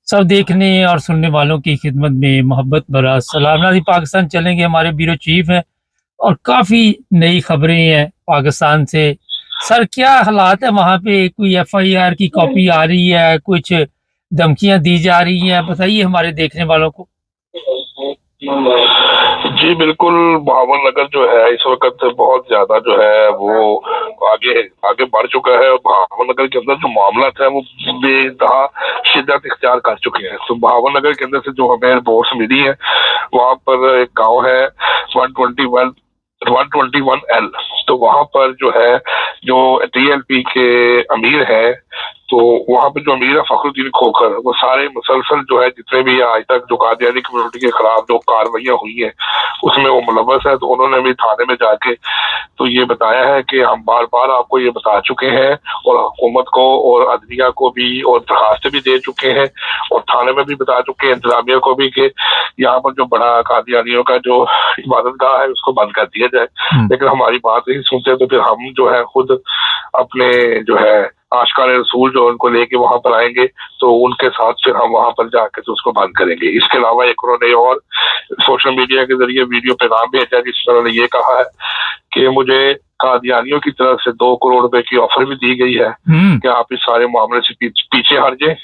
सब देखने और सुनने वालों की खिदमत में मोहब्बत भरा सलाम। नाज़रीन, पाकिस्तान चलेंगे, हमारे ब्यूरो चीफ हैं और काफ़ी नई खबरें हैं पाकिस्तान से। सर, क्या हालात है वहाँ पे? कोई एफआईआर की कॉपी आ रही है, कुछ धमकियां दी जा रही हैं? बताइए हमारे देखने वालों को। जी बिल्कुल। भावन नगर जो है इस वक्त बहुत ज्यादा जो है वो आगे आगे बढ़ चुका है और भावन नगर के अंदर जो मामला है वो बेतहा शिद्दत इख्तियार कर चुके हैं। तो भावन नगर के अंदर से जो हमें रिपोर्ट्स मिली है, वहाँ पर एक गांव है 121L। तो वहां पर जो है जो टीएलपी के अमीर है, तो वहां पे जो अमीर है फखरुद्दीन खोखर, वो सारे मुसलसल जो है जितने भी आज तक जो कादियानी कम्युनिटी के खिलाफ जो कार्रवाइयां हुई है उसमें वो मुलव्वस है। तो उन्होंने भी थाने में जाके तो ये बताया है कि हम बार बार आपको ये बता चुके हैं और हुकूमत को और अदलिया को भी और दरखास्तें भी दे चुके हैं और थाने में भी बता चुके हैं इंतजामिया को भी कि यहाँ पर जो बड़ा कादियानियों का जो इबादत गाह है उसको बंद कर दिया जाए। लेकिन हमारी बात नहीं सुनते, तो फिर हम जो है खुद अपने जो है आशिकान रसूल जो उनको लेके वहां पर आएंगे, तो उनके साथ फिर हम वहां पर जाकर तो उसको बंद करेंगे। इसके अलावा एक उन्होंने और सोशल मीडिया के जरिए वीडियो पैगाम भेजा जिसमें उन्होंने ये कहा है कि मुझे कादियानियों की तरफ से 2 करोड़ रुपए की ऑफर भी दी गई है कि आप इस सारे मामले से पीछे हट जाए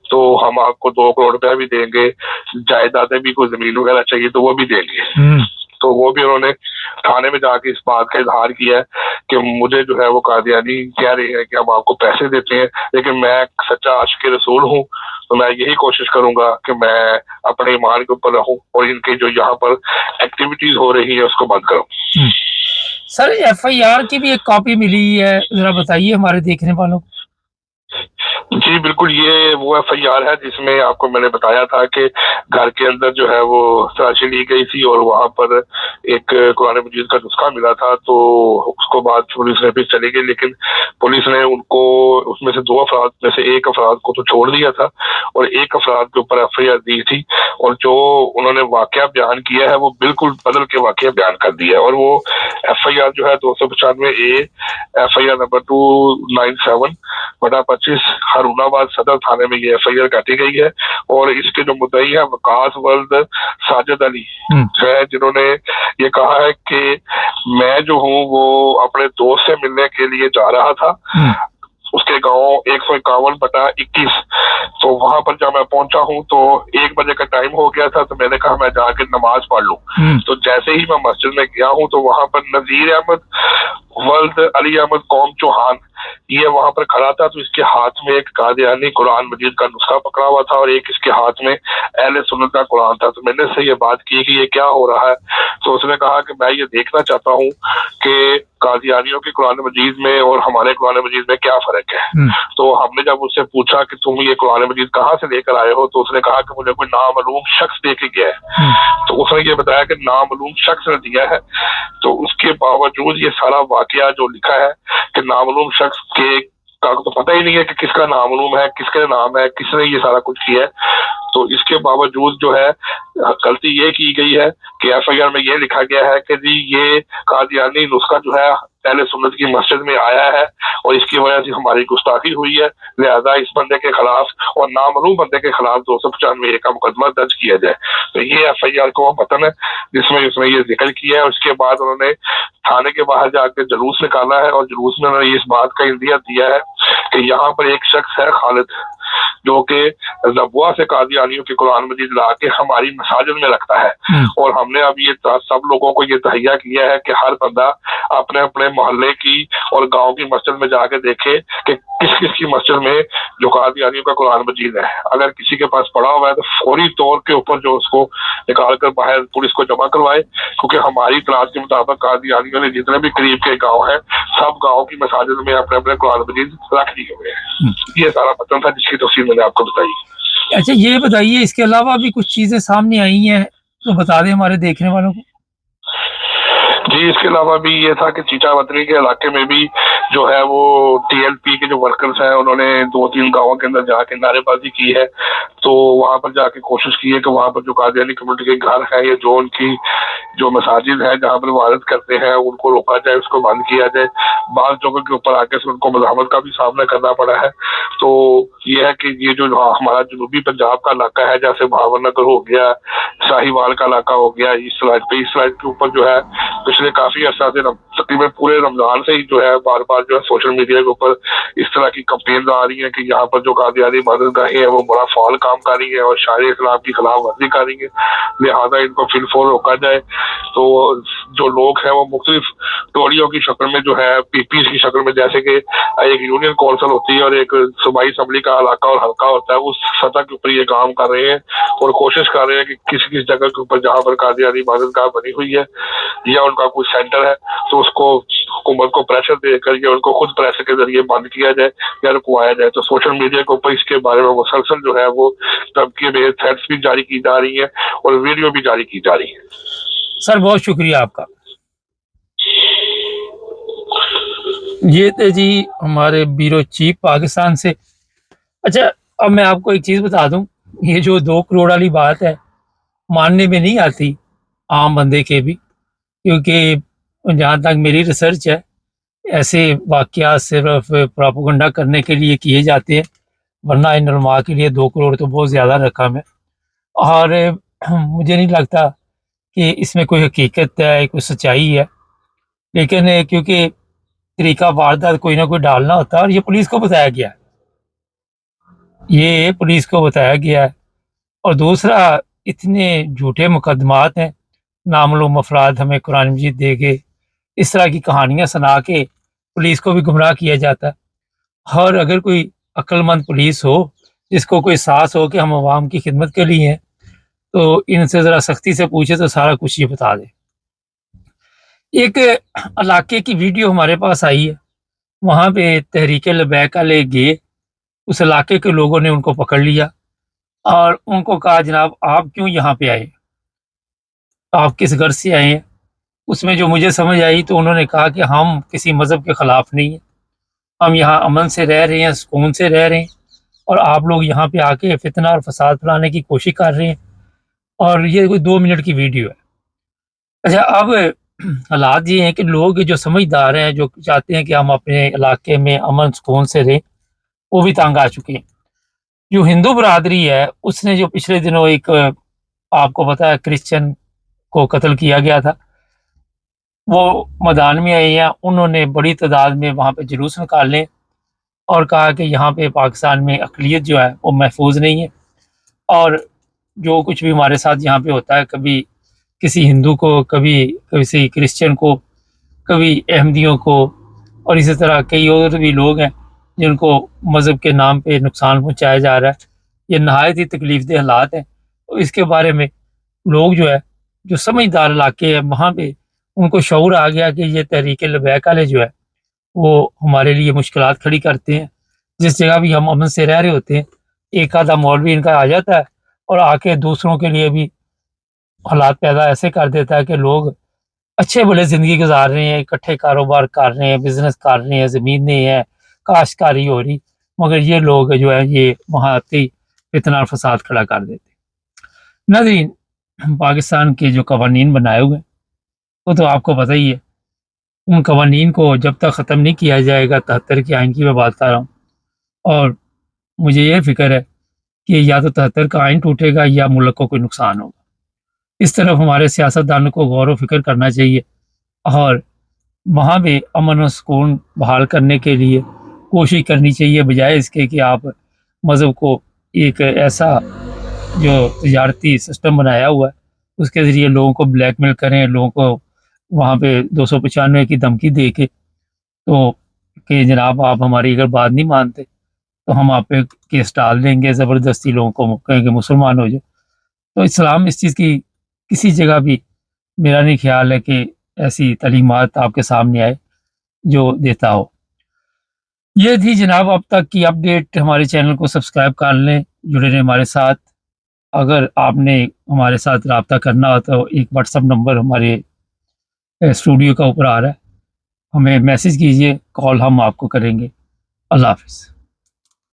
तो हम आपको 2 करोड़ रुपया भी देंगे, जायदादें भी, कोई जमीन वगैरह चाहिए तो वो भी देंगे। तो वो भी उन्होंने थाने में जाके इस बात का इजहार किया है कि मुझे जो है वो कादियानी कह रही है कि हम आपको पैसे देते हैं, लेकिन मैं सच्चा आशिक रसूल हूँ, तो मैं यही कोशिश करूंगा कि मैं अपने ईमान के ऊपर रहूं और इनके जो यहाँ पर एक्टिविटीज हो रही है उसको बंद करूं। सर, एफआईआर की भी एक कॉपी मिली है, जरा बताइए हमारे देखने वालों को। जी बिल्कुल, ये वो एफआईआर है जिसमें आपको मैंने बताया था कि घर के अंदर जो है वो तलाशी ली गई थी और वहां पर एक कुरान मजीद का नुस्खा मिला था। तो उसको बाद पुलिस ने भी चली गई, लेकिन पुलिस ने उनको उसमें से 2 अफराद में से एक अफराद को तो छोड़ दिया था और एक अफराद के ऊपर एफआईआर दी थी और जो उन्होंने वाकया बयान किया है वो बिल्कुल बदल के वाकया बयान कर दिया है। और वो एफआईआर जो है 295A एफआईआर नंबर 297/25 हारूनाबाद सदर थाने में ये एफआईआर काटी गई है और इसके जो मुद्दई है वकास वल्द साजिद अली है, जिन्होंने ये कहा है कि मैं जो हूँ वो अपने दोस्त से मिलने के लिए जा रहा था उसके गांव 151/21। तो वहां पर जब मैं पहुंचा हूं तो 1 बजे का टाइम हो गया था, तो मैंने कहा मैं जाके नमाज पढ़ लूं। तो जैसे ही मैं मस्जिद में गया हूं तो वहां पर नजीर अहमद वल्द अली अहमद कौम चौहान ये वहां पर खड़ा था। तो इसके हाथ में एक कादियानी कुरान मजीद का नुस्खा पकड़ा हुआ था और एक इसके हाथ में अहले सुन्नत का कुरान था। तो मैंने से ये बात की कि ये क्या हो रहा है, तो उसने कहा कि मैं ये देखना चाहता हूँ कि कादियानियों के कुरान मजीद में और हमारे कुरान मजीद में क्या फर्क है। तो हमने जब उससे पूछा कि तुम ये कुरान मजीद कहाँ से लेकर आए हो, तो उसने कहा कि मुझे कोई नामालूम शख्स दे के गया है। तो उसने ये बताया कि नामालूम शख्स ने दिया है। तो उसके बावजूद ये सारा वाकया जो लिखा है कि नामालूम शख्स के का तो पता ही नहीं है कि किसका नामालूम है, किसके नाम है, किसने ये सारा कुछ किया है। तो इसके बावजूद जो है गलती ये की गई है कि एफआईआर में ये लिखा गया है कि जी ये कादियानी नुस्खा जो है अहले सुन्नत की मस्जिद में आया है और इसकी वजह से हमारी गुस्ताखी हुई है, लिहाजा इस बंदे के खिलाफ और नामलूम बंदे के खिलाफ 295A का मुकदमा दर्ज किया जाए। तो ये एफआईआर का मतन है जिसमें उसने ये जिक्र किया है। उसके बाद उन्होंने थाने के बाहर जाकर जुलूस निकाला है और जुलूस में उन्होंने इस बात का इंदिया दिया है कि यहाँ पर एक शख्स है खालिद जो कि जबुआ से कादियानियों के कुरान मजीद ला के हमारी मसाजिद में रखता है और हमने अब ये सब लोगों को ये तहैया किया है कि हर बंदा अपने अपने मोहल्ले की और गांव की मस्जिद में जाके देखे कि किस किस की मस्जिद में जो कादियानियों का कुरान मजीद है। अगर किसी के पास पड़ा हुआ है तो फौरी तौर के ऊपर जो उसको निकाल कर बाहर पुलिस को जमा करवाए, क्योंकि हमारी तलाश के मुताबिक कादियानियों ने जितने भी करीब के गाँव है सब गाँव की मसाजिद में अपने अपने कुरान मजीद रख दिए हुए हैं। ये सारा पतन था जिसकी तफसील मैंने आपको बताई। अच्छा, ये बताइए इसके अलावा भी कुछ चीजें सामने आई हैं तो बता दें हमारे देखने वालों को। जी, इसके अलावा भी ये था कि चीचा वतनी के इलाके में भी जो है वो टीएलपी के जो वर्कर्स हैं उन्होंने 2-3 गांवों के अंदर जाके नारेबाजी की है। تو وہاں پر جا کے کوشش کی ہے کہ وہاں پر جو قادیانی کمیونٹی کے گھر ہیں یا جو ان کی جو مساجد ہیں جہاں پر عبادت کرتے ہیں ان کو روکا جائے، اس کو بند کیا جائے۔ بعض جگہوں کے اوپر آ کے ان کو مزاحمت کا بھی سامنا کرنا پڑا ہے۔ تو یہ ہے کہ یہ جو ہمارا جنوبی پنجاب کا علاقہ ہے، جیسے بھاور نگر ہو گیا، شاہی وال کا علاقہ ہو گیا، اس سائڈ کے اوپر جو ہے پچھلے کافی عرصہ سے تقریباً پورے رمضان سے ہی جو ہے بار بار جو ہے سوشل میڈیا کے اوپر اس طرح کی کمپینز آ رہی ہیں کہ یہاں پر جو قادیانی عبادت گاہیں ہیں وہ بڑا فعال کام کر رہی ہیں اور شاعر اسلام کی خلاف ورزی کر رہی ہیں، لہٰذا ان کو فی الفور روکا جائے۔ تو جو لوگ ہیں وہ مختلف ٹولیوں کی شکل میں جو ہے پیس کی شکل میں، جیسے کہ ایک یونین کونسل ہوتی ہے اور ایک صوبائی اسمبلی کا علاقہ اور حلقہ ہوتا ہے، اس سطح کے اوپر یہ کام کر رہے ہیں اور کوشش کر رہے ہیں کہ کسی جگہ کے اوپر جہاں پر قادیانی عبادت گاہ بنی ہوئی ہے یا ان کا کوئی سینٹر ہے تو اس کو حکومت کو پریشر دے کر یا ان کو خود پریشر کے ذریعے بند کیا جائے یا رکوایا جائے۔ تو سوشل میڈیا کے اوپر اس کے بارے میں مسلسل جو ہے وہ دھمکی میں تھریٹس بھی جاری کی جا رہی ہیں اور ویڈیو بھی جاری کی جا رہی ہے۔ سر بہت شکریہ آپ کا۔ یہ تھے جی ہمارے بیورو چیف پاکستان سے۔ اچھا اب میں آپ کو ایک چیز بتا دوں، یہ جو 2 کروڑ والی بات ہے ماننے میں نہیں آتی عام بندے کے بھی، کیونکہ جہاں تک میری ریسرچ ہے ایسے واقعات صرف پراپوگنڈا کرنے کے لیے کیے جاتے ہیں، ورنہ ان علماء کے لیے 2 کروڑ تو بہت زیادہ رقم ہے، اور مجھے نہیں لگتا کہ اس میں کوئی حقیقت ہے، کوئی سچائی ہے، لیکن کیونکہ طریقہ واردات کوئی نہ کوئی ڈالنا ہوتا ہے، اور یہ پولیس کو بتایا گیا ہے، یہ پولیس کو بتایا گیا ہے۔ اور دوسرا، اتنے جھوٹے مقدمات ہیں، نامعلوم افراد ہمیں قرآن مجید دے کے اس طرح کی کہانیاں سنا کے پولیس کو بھی گمراہ کیا جاتا ہے۔ اور اگر کوئی عقل مند پولیس ہو جس کو کوئی احساس ہو کہ ہم عوام کی خدمت کے لیے ہیں، تو ان سے ذرا سختی سے پوچھے تو سارا کچھ یہ بتا دے۔ ایک علاقے کی ویڈیو ہمارے پاس آئی ہے، وہاں پہ تحریک لبیک والے گئے، اس علاقے کے لوگوں نے ان کو پکڑ لیا اور ان کو کہا جناب آپ کیوں یہاں پہ آئے، آپ کس غرض سے آئے ہیں؟ اس میں جو مجھے سمجھ آئی تو انہوں نے کہا کہ ہم کسی مذہب کے خلاف نہیں ہیں، ہم یہاں امن سے رہ رہے ہیں، سکون سے رہ رہے ہیں، اور آپ لوگ یہاں پہ آ کے فتنہ اور فساد پھیلانے کی کوشش کر رہے ہیں۔ اور یہ کوئی 2 منٹ کی ویڈیو ہے۔ اچھا اب حالات یہ ہیں کہ لوگ جو سمجھدار ہیں، جو چاہتے ہیں کہ ہم اپنے علاقے میں امن سکون سے رہیں، وہ بھی تنگ آ چکے ہیں۔ جو ہندو برادری ہے اس نے جو پچھلے دنوں ایک آپ کو پتا ہے کرسچن کو قتل کیا گیا تھا، وہ میدان میں آئے ہیں، انہوں نے بڑی تعداد میں وہاں پہ جلوس نکالنے اور کہا کہ یہاں پہ پاکستان میں اقلیت جو ہے وہ محفوظ نہیں ہے، اور جو کچھ بھی ہمارے ساتھ یہاں پہ ہوتا ہے، کبھی کسی ہندو کو، کبھی کسی کرسچن کو، کبھی احمدیوں کو، اور اسی طرح کئی اور بھی لوگ ہیں جن کو مذہب کے نام پہ نقصان پہنچایا جا رہا ہے۔ یہ نہایت ہی تکلیف دہ حالات ہیں، اور اس کے بارے میں لوگ جو ہے، جو سمجھدار علاقے ہیں وہاں پہ ان کو شعور آ گیا کہ یہ تحریک لبیک والے جو ہے وہ ہمارے لیے مشکلات کھڑی کرتے ہیں۔ جس جگہ بھی ہم امن سے رہ رہے ہوتے ہیں، ایک آدھا مولوی ان کا آ جاتا ہے اور آ کے دوسروں کے لیے بھی حالات پیدا ایسے کر دیتا ہے کہ لوگ اچھے بھلے زندگی گزار رہے ہیں، اکٹھے کاروبار کر رہے ہیں، بزنس کر رہے ہیں، زمینیں ہیں، کاشتکاری ہو رہی، مگر یہ لوگ جو ہے یہ وہاں آتے ہی فتنہ اور فساد کھڑا کر دیتے۔ ناظرین، پاکستان کے جو قوانین بنائے ہوئے ہیں وہ تو آپ کو پتہ ہی ہے، ان قوانین کو جب تک ختم نہیں کیا جائے گا، 73 کے آئین کی میں بات کر رہا ہوں، اور مجھے یہ فکر ہے کہ یا تو 73 کا آئین ٹوٹے گا یا ملک کو کوئی نقصان ہوگا۔ اس طرف ہمارے سیاستدانوں کو غور و فکر کرنا چاہیے، اور وہاں پہ امن و سکون بحال کرنے کے لیے کوشش کرنی چاہیے، بجائے اس کے کہ آپ مذہب کو ایک ایسا جو تجارتی سسٹم بنایا ہوا ہے اس کے ذریعے لوگوں کو بلیک میل کریں، لوگوں کو وہاں پہ 295 کی دھمکی دے کے، تو کہ جناب آپ ہماری اگر بات نہیں مانتے تو ہم آپ پہ کیس ڈال دیں گے، زبردستی لوگوں کو کہیں گے مسلمان ہو جائے۔ تو اسلام اس چیز کی کسی جگہ بھی میرا نہیں خیال ہے کہ ایسی تعلیمات آپ کے سامنے آئے جو دیتا ہو۔ یہ تھی جناب اب تک کی اپڈیٹ۔ ہمارے چینل کو سبسکرائب کر لیں، جڑے رہیں ہمارے ساتھ۔ اگر آپ نے ہمارے ساتھ رابطہ کرنا ہو تو ایک واٹس اپ نمبر ہمارے اسٹوڈیو کا اوپر آ رہا ہے، ہمیں میسج کیجئے، کال ہم آپ کو کریں گے۔ اللہ حافظ۔